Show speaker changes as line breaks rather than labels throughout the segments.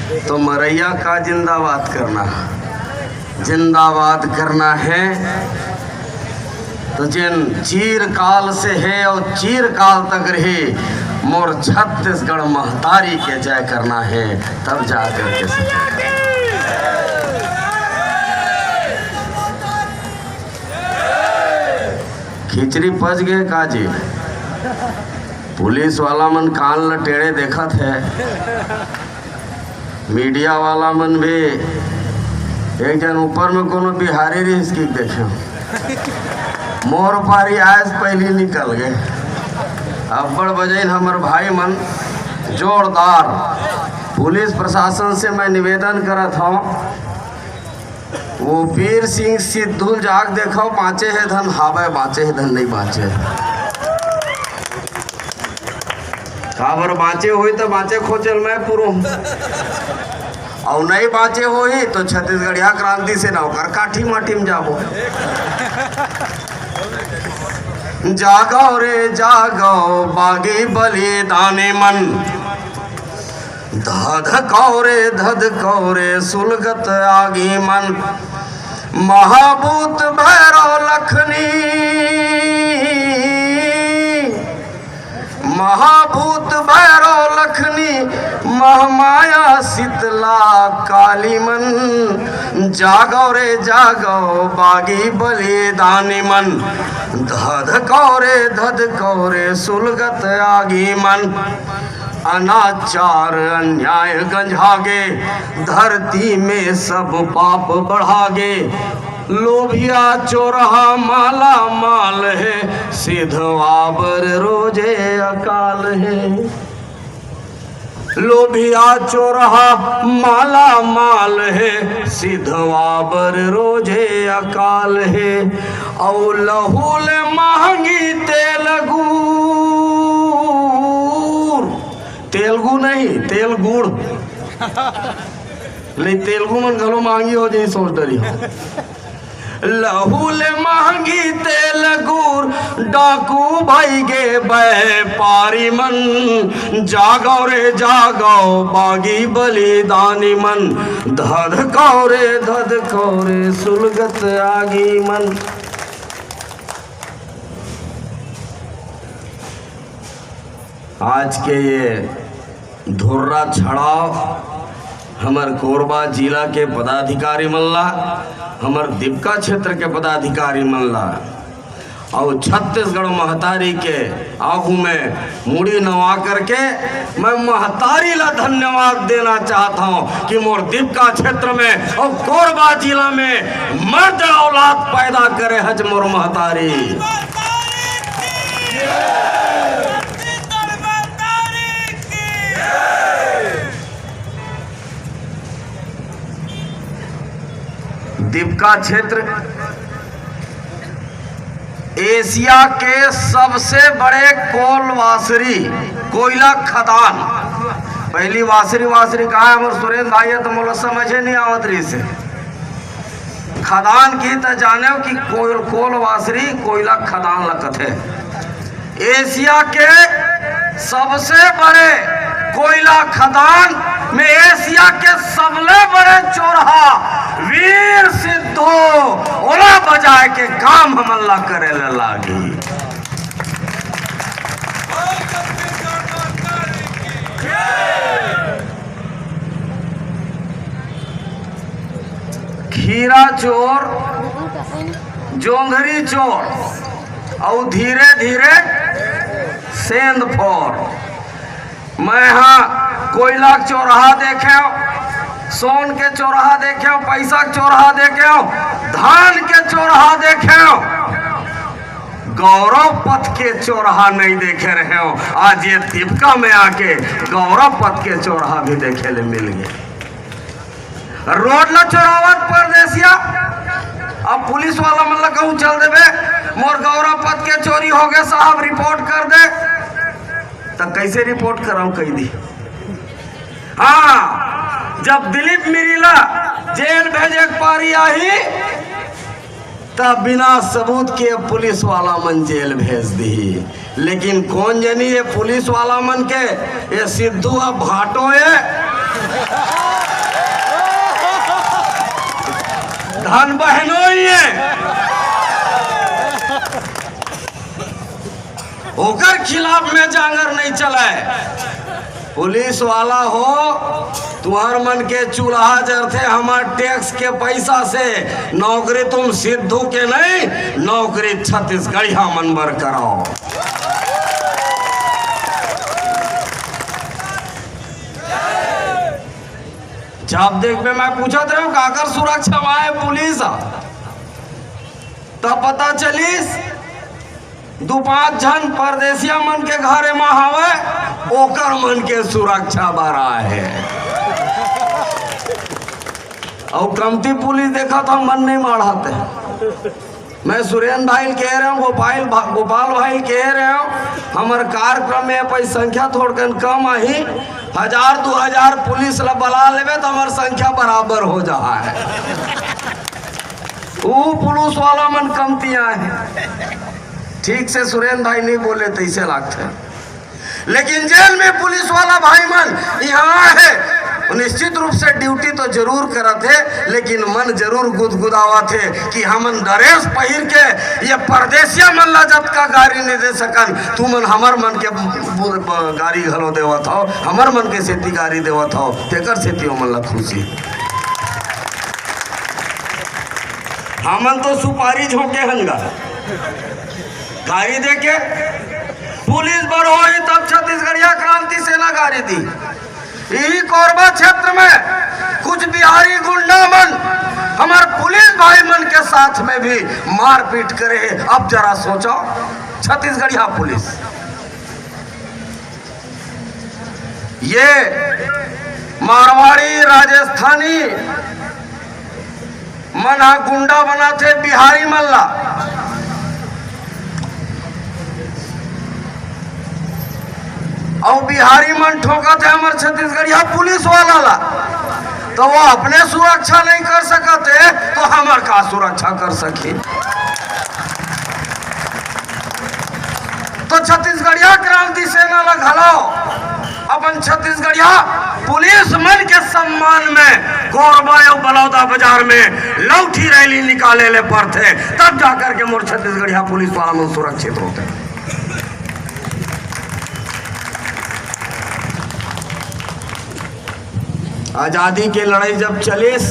तो मरैया का जिंदाबाद करना है। तो जिन चीर काल से है और चीर काल तक रहे, मोर छत्तीसगढ़ महतारी के जय करना है, तब जाकर के सकेगा। खिचड़ी पच गए काजी, पुलिस वाला मन कान लटेड़े देखत है, मीडिया वाला मन भी एक जन ऊपर में कोनो बिहारी रिस की देखे, मोर पारी आज पहली निकल गए। अब्बड़ बजैन हमर भाई मन जोरदार। पुलिस प्रशासन से मैं निवेदन करत हूँ, वो वीर सिंह सिद्धू जाग देखो, बाँचे है धन हावे, बाँचे है धन नहीं बाँचे। काबर बाँचे हुई तो बाँचे खोचल मैं पूरो, और नहीं बाँचे हुई तो छत्तीसगढ़िया क्रांति से नौकर काठी माठी में जाबो। जागो रे जागो बागी बलिदानी मन, धधको रे सुलगत आगी मन। महाभूत भैरव लखनी, महाभूत भैरव लखनी, महमाया शीतला काली मन। जागो रे जागो बागी बलिदानी मन, धधको रे सुलगत आगी मन। अनाचार अन्याय गंजागे, धरती में सब पाप बढ़ागे। लोभिया चोरहा माला माल है, सिधवाबर रोजे अकाल है। लोभिया चोरहा माला माल है, सिधवाबर रोजे अकाल है। औ लहूल महंगी तेलुगु नहीं तेलगुड़ नहीं, तेलुगु मन घलो महंगी हो जाए सोच डरी। लहूल महंगी तेलगुर, डाकू भाई गे व्यापारी मन। जागो रे जागो बागी बलिदानी मन, धधको रे सुलगत आगी मन। आज के ये धुर्रा छड़ाव हमर कोरबा जिला के पदाधिकारी मल्ला, हमर दीपका क्षेत्र के पदाधिकारी मल्ला और छत्तीसगढ़ महतारी के आगू में मुड़ी नवा करके मैं महतारी ला धन्यवाद देना चाहता हूँ कि मोर दीपका क्षेत्र में और कोरबा जिला में मर्द औलाद पैदा करे हज मोर महतारी। दीपका क्षेत्र एशिया के सबसे बड़े कोयला खदान। पहली वासरी कहा है हमर सुरेंद्र भाई, तो मोला समझे नहीं आवत रही से खदान की तो जाने कि कोयला खदान लगत है। एशिया के सबसे बड़े कोयला खदान में एशिया के सबले बड़े चोरहा वीर सिद्धू ओला बजाए के काम हमला करे लागी। खीरा चोर, जोंधरी चोर और धीरे धीरे सेंध फोर। मैं हाँ कोयला चौराहा देखे, सोन के चौराहा देखे, पैसा के चौराहा देखे, धान के चौराहा देखे, गौरव पथ के चौराहा नहीं देखे रहे हो। आज ये दीपका में आके गौरव पथ के चौराहा भी देखे ले मिल गए। रोड ला चौरावत परदेसिया, अब पुलिस वाला मतलब कहूँ चल देवे, मोर गौरव पथ के चोरी हो गए साहब, रिपोर्ट कर दे। तो कैसे रिपोर्ट कराऊं कही दी। हाँ, जब दिलीप मिरीला जेल भेजे पारी आई, तब बिना सबूत के पुलिस वाला मन जेल भेज दी। लेकिन कौन जनी ये पुलिस वाला मन के ये सिद्धू अब भाटो है। धन बहनों ही है, होकर खिलाफ में जांगर नहीं चलाए। पुलिस वाला हो तुम्हार मन के चूल्हा जरते हमार टैक्स के पैसा से, नौकरी तुम सिद्धू के नहीं, नौकरी छत्तीसगढ़िया मन बर कराओ। जब देख में मैं पूछत रहा हूँ काकर सुरक्षा माए पुलिस, तब पता चलिस 2-5 जन परदेसिया मन के घरे में हवे, ओकर मन के सुरक्षा बरा है। और कमती पुलिस देखा तो मन नहीं माढ़ाते। मैं सुरेंद्र भाई कह रहा हूँ, गोपाल भाई कह रहे हूँ, हमारे कार्यक्रम में पैसा संख्या थोड़कन कम आई, 1000-2000 पुलिस ला बुला लेवे तो हमारी संख्या बराबर हो जा है। वो पुलिस वाला मन कमतियां है। ठीक से सुरेंद्र भाई नहीं बोले तो इसे लगते, लेकिन जेल में पुलिस वाला भाई मन यहाँ है, निश्चित रूप से ड्यूटी तो जरूर करत है, लेकिन मन जरूर गुदगुदावा थे कि हमन ड्रेस पहिर के ये परदेसिया मन ला जब का गाड़ी नहीं दे सकन, तू मन हमर मन के गाड़ी घलो देवत हो, हमर मन के सेती गाड़ी देवत हो, तेकर सेती मन ला खुशी। हमन तो सुपारी झोंके हंगा गाड़ी देके पुलिस बर हो ही तब छत्तीसगढ़िया क्रांति सेना गाड़ी दी। यही कोरबा क्षेत्र में कुछ बिहारी गुंडा मन हमारे पुलिस भाई मन के साथ में भी मारपीट करे। अब जरा सोचो, छत्तीसगढ़िया पुलिस ये मारवाड़ी राजस्थानी मन गुंडा बना थे बिहारी मल्ला, और बिहारी मन ठोका थे हमारे छत्तीसगढ़िया पुलिस वाला ला, तो वो अपने सुरक्षा नहीं कर सकते तो हमार का सुरक्षा कर सके। तो छत्तीसगढ़िया क्रांति सेना ला घलाओ अपन छत्तीसगढ़िया पुलिस मन के सम्मान में कोरबा और बलौदा बाजार में लौठी रैली निकाले ले पड़ते, तब जाकर के मोर छत्तीसगढ़िया पुलिस वाला मन सुरक्षित होते। आजादी की लड़ाई जब चलिस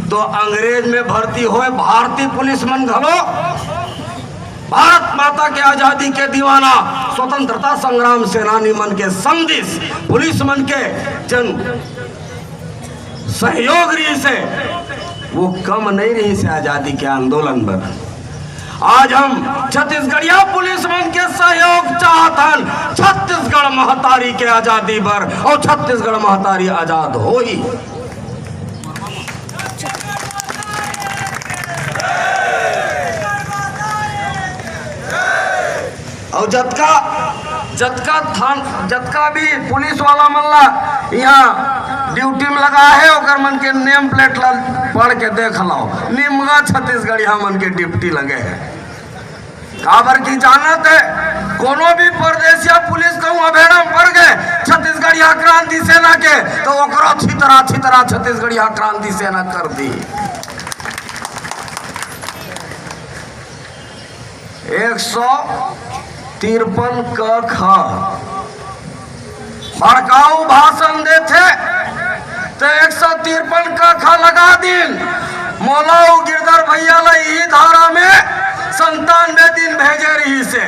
तो अंग्रेज में भर्ती हुए भारतीय पुलिस मन घलो भारत माता के आजादी के दीवाना स्वतंत्रता संग्राम सेनानी मन के संदिस पुलिस मन के जन सहयोग रही से वो कम नहीं रही से आजादी के आंदोलन में। आज हम छत्तीसगढ़िया पुलिस मन के सहयोग चाहतन छत्तीसगढ़ महतारी के आजादी पर, और छत्तीसगढ़ महतारी आजाद हो ही। और जतका भी पुलिस वाला मल्ला यहाँ ड्यूटी में लगा है, ओकर मन के नेम प्लेट पढ़ के देख लो, निमगा छत्तीसगढ़िया मन के ड्यूटी लगे है। काबर की जानत है, कोनो भी परदेसिया पुलिस कहूँ अभेड़ा पड़ गए छत्तीसगढ़िया क्रांति सेना के, तो ओकरो अच्छी तरह छत्तीसगढ़िया क्रांति सेना कर दी। 153 क भड़काऊ भाषण देते तो 153 क लगा दिन। मौलाऊ गिरधर भैया ला यही धारा में 97 दिन भेजे रही से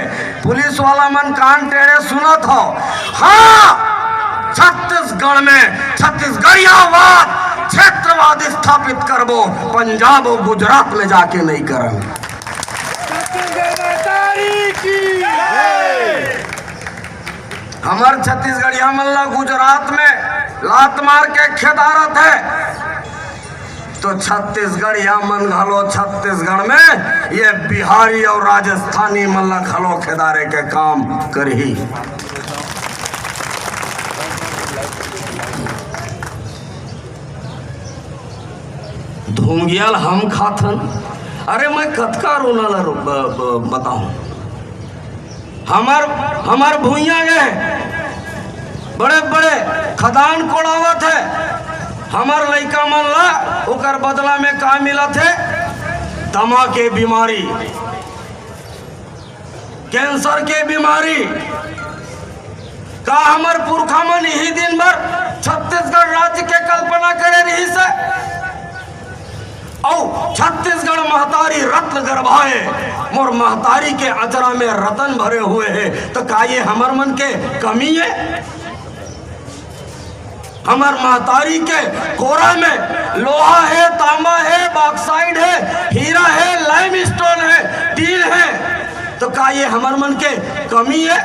पुलिस वाला मन कान टेढ़े सुनत हो। हाँ, छत्तीसगढ़ में छत्तीसगढ़ियावाद क्षेत्रवाद स्थापित करबो, पंजाब और गुजरात में जाके नहीं करन। हमार छत्तीसगढ़िया मल्ला गुजरात में लात मार के खेदारत है, तो छत्तीसगढ़िया मन घलो छत्तीसगढ़ में ये बिहारी और राजस्थानी मल्ला घलो खेदारे के काम करही। धूंगियल हम खाथन। अरे मैं कतका रोना ला बताऊं, हमार भूइया गए बड़े बड़े खदान कोड़ावत है, हमार लइका मन ला ओकर बदला में का मिला थे? दमा के बीमारी, कैंसर के बीमारी। का हमार पुरखा मन यही दिन भर छत्तीसगढ़ राज्य के कल्पना करे रही से? औ छत्तीसगढ़ महतारी रत्न गर्भाए, मोर महतारी के अचरा में रतन भरे हुए हैं। तो का ये हमर मन के कमी है? हमार महतारी के कोरा में लोहा है, तांबा है, बॉक्साइड है, हीरा है, लाइमस्टोन है, टील है। तो का ये हमर मन के कमी है?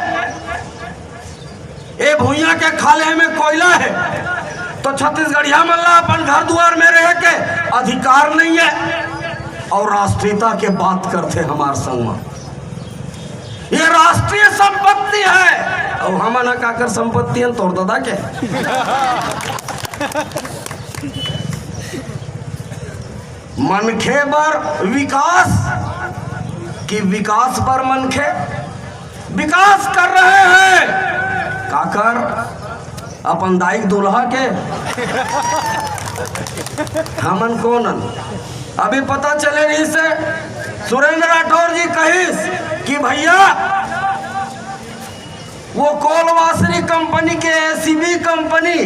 ए भुइया के खाले में कोयला है तो छत्तीसगढ़िया मन ला अपन घर द्वार में रह के अधिकार नहीं है। और राष्ट्रीयता के बात करते हमार संग में, ये राष्ट्रीय संपत्ति है। और हमन काकर संपत्ति है तोड़ दादा के? मनखे बर विकास कि विकास पर मनखे विकास कर रहे हैं। काकर अपन दाइक दुल्हा के हमन कोनन अभी पता चले रही से सुरेंद्र राठौर जी कहिस कि भैया वो कोलवासरी कंपनी के एसीबी कंपनी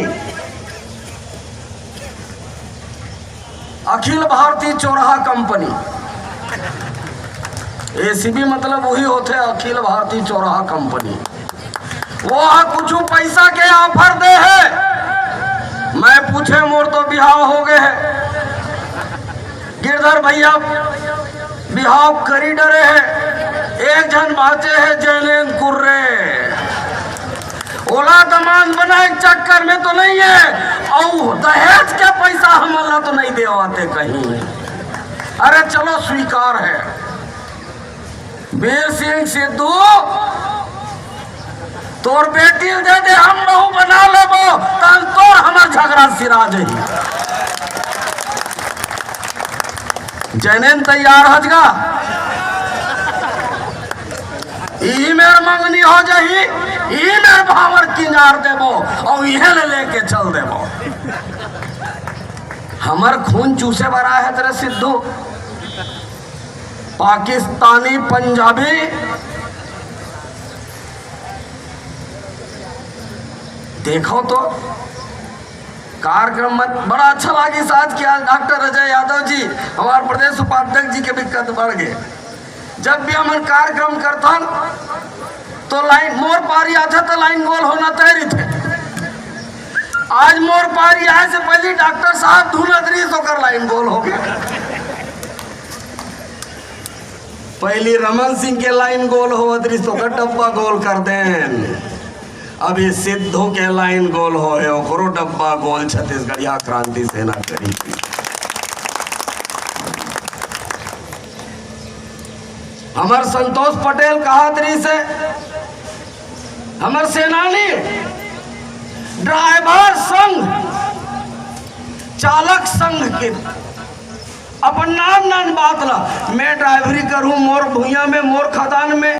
अखिल भारतीय चौराहा कंपनी, एसीबी मतलब वही होते अखिल भारतीय चौराहा कंपनी, वो कुछ पैसा के ऑफर दे है। मैं पूछे मोर तो बिहाव हो गए है, गिरधर भैया बिहाव करी डरे है। एक जन बाचे है जैनेन कुर्रे, ओला दमान बनाए चक्कर में तो नहीं है। और दहेज के पैसा हमला तो नहीं देवाते कहीं। अरे चलो स्वीकार है, वीर सिंह सिद्धू तोर बेटी दे दे, हम बहू बना लेबो तोर हमार झगड़ा सिरा जाही। जैनेन तैयार हजगा, ई मेर मंगनी हो जाही, ई मेर भावर किनार देबो और इहे लेके चल देबो। हमर खून चूसे भरा है तेरे सिद्धू, पाकिस्तानी पंजाबी देखो तो कार्यक्रम में बड़ा अच्छा लगी साथ किया। डॉक्टर अजय यादव जी हमारे प्रदेश उपाध्यक्ष जी के भी कद बढ़ गए। जब भी हम कार्यक्रम करता तो लाइन मोर पारी आता तो लाइन गोल होना तैयारी थे। आज मोर पारी आए से पहले डॉक्टर साहब धुनदरी होकर लाइन गोल हो गया। पहली रमन सिंह के लाइन गोल हो अदरी होकर डब्बा गोल कर दें। अभी सिद्धू के लाइन गोल हो ओकरो डब्बा गोल छत्तीसगढ़िया क्रांति सेना करी। हमार संतोष पटेल कहा तरी से हमार सेनानी ड्राइवर संघ चालक संघ के अपन नाम नान बात ला, मैं ड्राइवरी करूं मोर भुइया में मोर खदान में